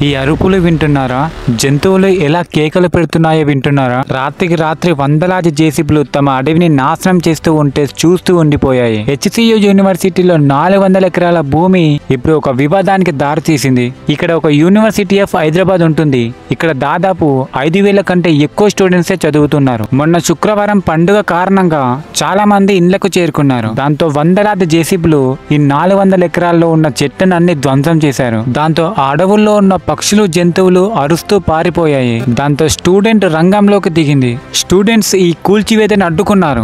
ఈ అరుపులు వింటున్నారా? జంతువులు ఎలా కేకలు పెడుతున్నాయో వింటున్నారా? రాత్రికి రాత్రి వందలాది జేసీబీలు తమ అడవిని నాశనం చేస్తూ ఉంటే చూస్తూ ఉండిపోయాయి. HCU యూనివర్సిటీలో 400 ఎకరాల భూమి ఇప్పుడు ఒక వివాదానికి దారితీసింది. ఇక్కడ ఒక యూనివర్సిటీ ఆఫ్ హైదరాబాద్ ఉంటుంది. ఇక్కడ దాదాపు 5,000 కంటే ఎక్కువ స్టూడెంట్సే చదువుతున్నారు. మొన్న శుక్రవారం పండుగ కారణంగా చాలా మంది ఇండ్లకు చేరుకున్నారు. దాంతో వందలాది జేసీబీలు ఈ 400 ఎకరాల్లో ఉన్న చెట్లను అన్ని ధ్వంసం చేశారు. దాంతో ఆ అడవుల్లో ఉన్న పక్షులు, జంతువులు అరుస్తూ పారిపోయాయి. దాంతో స్టూడెంట్ రంగంలోకి దిగింది. స్టూడెంట్స్ ఈ కూల్చివేతను అడ్డుకున్నారు.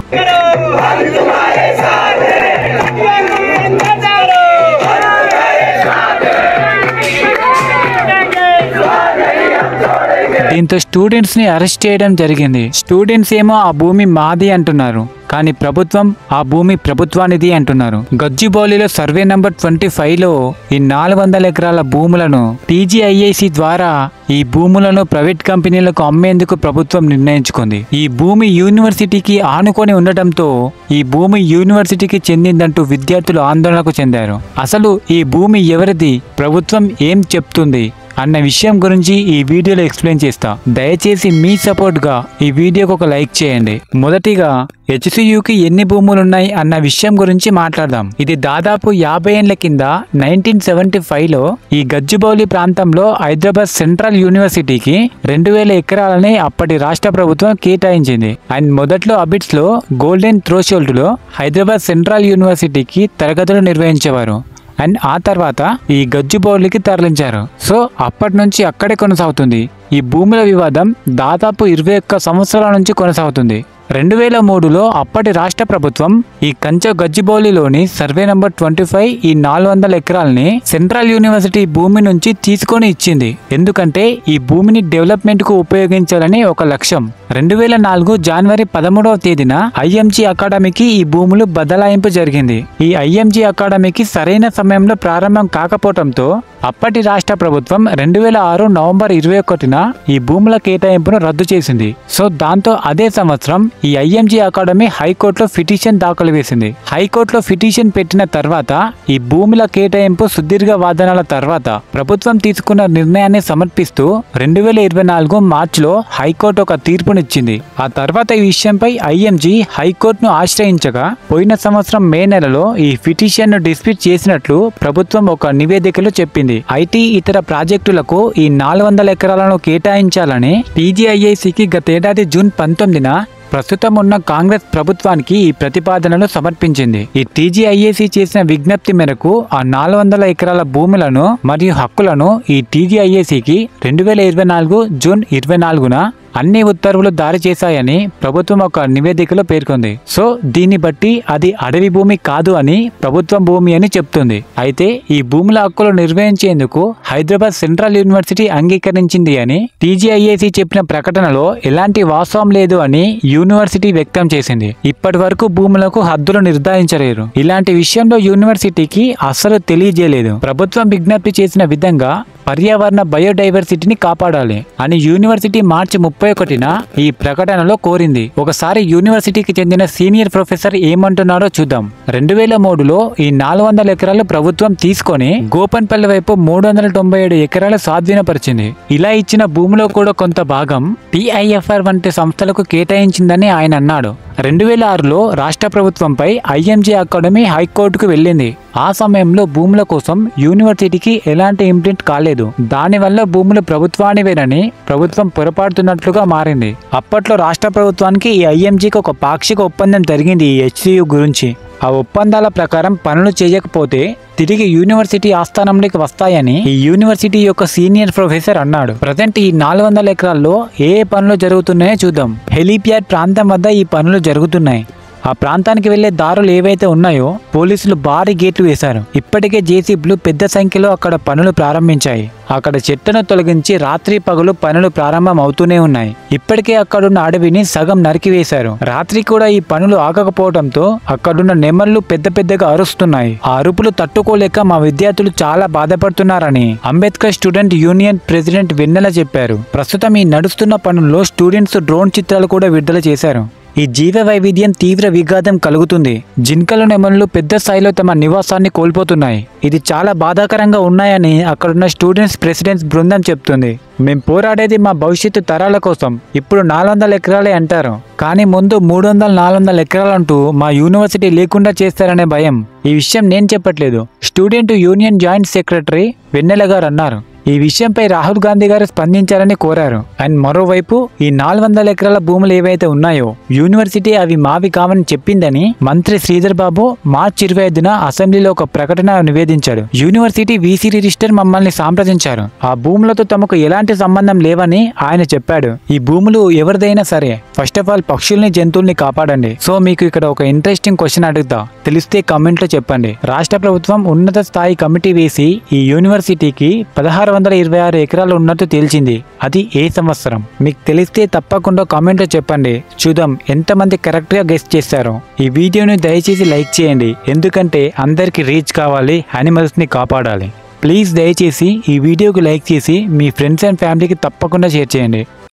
దీంతో స్టూడెంట్స్ ని అరెస్ట్ చేయడం జరిగింది. స్టూడెంట్స్ ఏమో ఆ భూమి మాది అంటున్నారు, కానీ ప్రభుత్వం ఆ భూమి ప్రభుత్వానిది అంటున్నారు. గచ్చిబౌలిలో సర్వే నంబర్ 25లో ఈ 400 ఎకరాల భూములను TGIAC ద్వారా ఈ భూములను ప్రైవేట్ కంపెనీలకు అమ్మేందుకు ప్రభుత్వం నిర్ణయించుకుంది. ఈ భూమి యూనివర్సిటీకి ఆనుకొని ఉండటంతో ఈ భూమి యూనివర్సిటీకి చెందిందంటూ విద్యార్థులు ఆందోళనకు చెందారు. అసలు ఈ భూమి ఎవరిది, ప్రభుత్వం ఏం చెప్తుంది అన్న విషయం గురించి ఈ వీడియోలో ఎక్స్ప్లెయిన్ చేస్తా. దయచేసి మీ సపోర్ట్ గా ఈ వీడియోకి ఒక లైక్ చేయండి. మొదటిగా HCUకి ఎన్ని భూములున్నాయి అన్న విషయం గురించి మాట్లాడదాం. ఇది దాదాపు 50 ఏళ్ల కింద 1975లో ఈ గచ్చిబౌలి ప్రాంతంలో హైదరాబాద్ సెంట్రల్ యూనివర్సిటీకి 2000 ఎకరాలని అప్పటి రాష్ట్ర ప్రభుత్వం కేటాయించింది. అండ్ మొదట్లో అబిట్స్ లో గోల్డెన్ థ్రెషోల్డ్ లో హైదరాబాద్ సెంట్రల్ యూనివర్సిటీకి తరగతులు నిర్వహించేవారు. అండ్ ఆ తర్వాత ఈ గచ్చిబౌలికి తరలించారు. సో అప్పటి నుంచి అక్కడే కొనసాగుతుంది. ఈ భూముల వివాదం దాదాపు 21 సంవత్సరాల నుంచి కొనసాగుతుంది. 2003లో అప్పటి రాష్ట్ర ప్రభుత్వం ఈ కంచె గచ్చిబౌలిలోని సర్వే నంబర్ 25 ఈ 400 ఎకరాలని సెంట్రల్ యూనివర్సిటీ భూమి నుంచి తీసుకొని ఇచ్చింది. ఎందుకంటే ఈ భూమిని డెవలప్మెంట్ కు ఉపయోగించాలని ఒక లక్ష్యం. 2004 జనవరి 13వ తేదీన IMG అకాడమీకి ఈ భూములు బదలాయింపు జరిగింది. ఈ IMG అకాడమీకి సరైన సమయంలో ప్రారంభం కాకపోవడంతో అప్పటి రాష్ట్ర ప్రభుత్వం 2006 నవంబర్ 21న ఈ భూముల కేటాయింపును రద్దు చేసింది. సో దాంతో అదే సంవత్సరం ఈ IMG అకాడమీ హైకోర్టులో పిటిషన్ దాఖలు చేసింది. హైకోర్టులో పిటిషన్ పెట్టిన తర్వాత ఈ భూముల కేటాయింపు సుదీర్ఘ వాదనల తర్వాత ప్రభుత్వం తీసుకున్న నిర్ణయాన్ని సమర్పిస్తూ 2024 మార్చిలో హైకోర్టు ఒక తీర్పునిచ్చింది. ఆ తర్వాత ఈ విషయంపై IMG హైకోర్టును ఆశ్రయించగా పోయిన సంవత్సరం మే నెలలో ఈ పిటిషన్ ను డిస్ప్యూట్ చేసినట్లు ప్రభుత్వం ఒక నివేదికలో చెప్పింది. IT ఇతర ప్రాజెక్టులకు ఈ 400 ఎకరాలను కేటాయించాలని TGIACకి గతేడాది జూన్ 19న ప్రస్తుతం ఉన్న కాంగ్రెస్ ప్రభుత్వానికి ఈ ప్రతిపాదనను సమర్పించింది. ఈ TGIAC చేసిన విజ్ఞప్తి మేరకు ఆ 400 ఎకరాల భూములను మరియు హక్కులను ఈ TGIACకి 2024 జూన్ 24న అన్ని ఉత్తర్వులు జారీ చేశాయని ప్రభుత్వం ఒక నివేదికలో పేర్కొంది. సో దీన్ని బట్టి అది అడవి భూమి కాదు అని ప్రభుత్వం భూమి అని చెప్తుంది. అయితే ఈ భూముల హక్కులు నిర్వహించేందుకు హైదరాబాద్ సెంట్రల్ యూనివర్సిటీ అంగీకరించింది అని TGIAC చెప్పిన ప్రకటనలో ఎలాంటి వాస్తవం లేదు అని యూనివర్సిటీ వ్యక్తం చేసింది. ఇప్పటి వరకు భూములకు హద్దులు నిర్ధారించలేరు. ఇలాంటి విషయంలో యూనివర్సిటీకి అస్సలు తెలియజేయలేదు. ప్రభుత్వం విజ్ఞప్తి చేసిన విధంగా పర్యావరణ బయోడైవర్సిటీని కాపాడాలి అని యూనివర్సిటీ మార్చి 31న ఈ ప్రకటనలో కోరింది. ఒకసారి యూనివర్సిటీకి చెందిన సీనియర్ ప్రొఫెసర్ ఏమంటున్నారో చూద్దాం. 2003లో ఈ 400 ఎకరాలు ప్రభుత్వం తీసుకొని గోపన్పల్లి వైపు 397 ఎకరాలు స్వాధీనపరిచింది. ఇలా ఇచ్చిన భూమిలో కూడా కొంత భాగం TIFR వంటి సంస్థలకు కేటాయించిందని ఆయన అన్నాడు. 2006లో రాష్ట్ర ప్రభుత్వంపై IMG అకాడమీ హైకోర్టుకు వెళ్ళింది. ఆ సమయంలో భూముల కోసం యూనివర్సిటీకి ఎలాంటి ఇంప్లిమెంట్ కాలేదు. దానివల్ల భూములు ప్రభుత్వానివేనని ప్రభుత్వం పొరపాటుతున్నట్లుగా మారింది. అప్పట్లో రాష్ట్ర ప్రభుత్వానికి ఈ IMGకి ఒక పాక్షిక ఒప్పందం జరిగింది ఈ HCU గురించి. ఆ ఒప్పందాల ప్రకారం పనులు చేయకపోతే తిరిగి యూనివర్సిటీ ఆస్థానంలోకి వస్తాయని ఈ యూనివర్సిటీ యొక్క సీనియర్ ప్రొఫెసర్ అన్నాడు. ప్రజెంట్ ఈ 400 ఎకరాల్లో ఏ పనులు జరుగుతున్నాయో చూద్దాం. హెలీప్యాడ్ ప్రాంతం వద్ద ఈ పనులు జరుగుతున్నాయి. ఆ ప్రాంతానికి వెళ్లే దారులు ఏవైతే ఉన్నాయో పోలీసులు భారీ గేట్లు వేశారు. ఇప్పటికే జేసీబీలు పెద్ద సంఖ్యలో అక్కడ పనులు ప్రారంభించాయి. అక్కడ చెట్లను తొలగించి రాత్రి పగలు పనులు ప్రారంభం అవుతూనే ఉన్నాయి. ఇప్పటికే అక్కడున్న అడవిని సగం నరికివేశారు. రాత్రి కూడా ఈ పనులు ఆగకపోవడంతో అక్కడున్న నెమళ్లు పెద్ద పెద్దగా అరుస్తున్నాయి. ఆ అరుపులు తట్టుకోలేక మా విద్యార్థులు చాలా బాధపడుతున్నారని అంబేద్కర్ స్టూడెంట్ యూనియన్ ప్రెసిడెంట్ వెన్నెల చెప్పారు. ప్రస్తుతం ఈ నడుస్తున్న పనుల్లో స్టూడెంట్స్ డ్రోన్ చిత్రాలు కూడా విడుదల చేశారు. ఈ జీవ వైవిధ్యం తీవ్ర విఘాతం కలుగుతుంది. జింకలు నెమళ్ళు పెద్ద స్థాయిలో తమ నివాసాన్ని కోల్పోతున్నాయి. ఇది చాలా బాధాకరంగా ఉన్నాయని అక్కడున్న స్టూడెంట్స్ ప్రెసిడెంట్స్ బృందం చెప్తుంది. మేం పోరాడేది మా భవిష్యత్తు తరాల కోసం. ఇప్పుడు 400 ఎకరాలే అంటారు, కానీ ముందు 300-400 ఎకరాలంటూ మా యూనివర్సిటీ లేకుండా చేస్తారనే భయం. ఈ విషయం నేను చెప్పట్లేదు, స్టూడెంట్ యూనియన్ జాయింట్ సెక్రటరీ వెన్నెల గారు అన్నారు. ఈ విషయంపై రాహుల్ గాంధీ గారు స్పందించాలని కోరారు. అండ్ మరోవైపు ఈ 400 ఎకరాల భూములు ఏవైతే ఉన్నాయో యూనివర్సిటీ అవి మావి కావని చెప్పిందని మంత్రి శ్రీధర్ బాబు మార్చి 25న అసెంబ్లీలో ఒక ప్రకటన నివేదించాడు. యూనివర్సిటీ వీసీ రిజిస్టర్ మమ్మల్ని సంప్రదించారు. ఆ భూములతో తమకు ఎలాంటి సంబంధం లేవని ఆయన చెప్పాడు. ఈ భూములు ఎవరిదైనా సరే ఫస్ట్ ఆఫ్ ఆల్ పక్షుల్ని జంతువుల్ని కాపాడండి. సో మీకు ఇక్కడ ఒక ఇంట్రెస్టింగ్ క్వశ్చన్ అడుగుతా, తెలిస్తే కామెంట్ లో చెప్పండి. రాష్ట్ర ప్రభుత్వం ఉన్నత స్థాయి కమిటీ వేసి ఈ యూనివర్సిటీకి 1626 ఎకరాలు ఉన్నట్టు తేల్చింది. అది ఏ సంవత్సరం? మీకు తెలిస్తే తప్పకుండా కామెంట్ లో చెప్పండి. చూద్దాం ఎంతమంది కరెక్ట్ గా గెస్ చేశారో. ఈ వీడియోని దయచేసి లైక్ చేయండి, ఎందుకంటే అందరికి రీచ్ కావాలి, యానిమల్స్ ని కాపాడాలి. ప్లీజ్ దయచేసి ఈ వీడియోకి లైక్ చేసి మీ ఫ్రెండ్స్ అండ్ ఫ్యామిలీకి తప్పకుండా షేర్ చేయండి.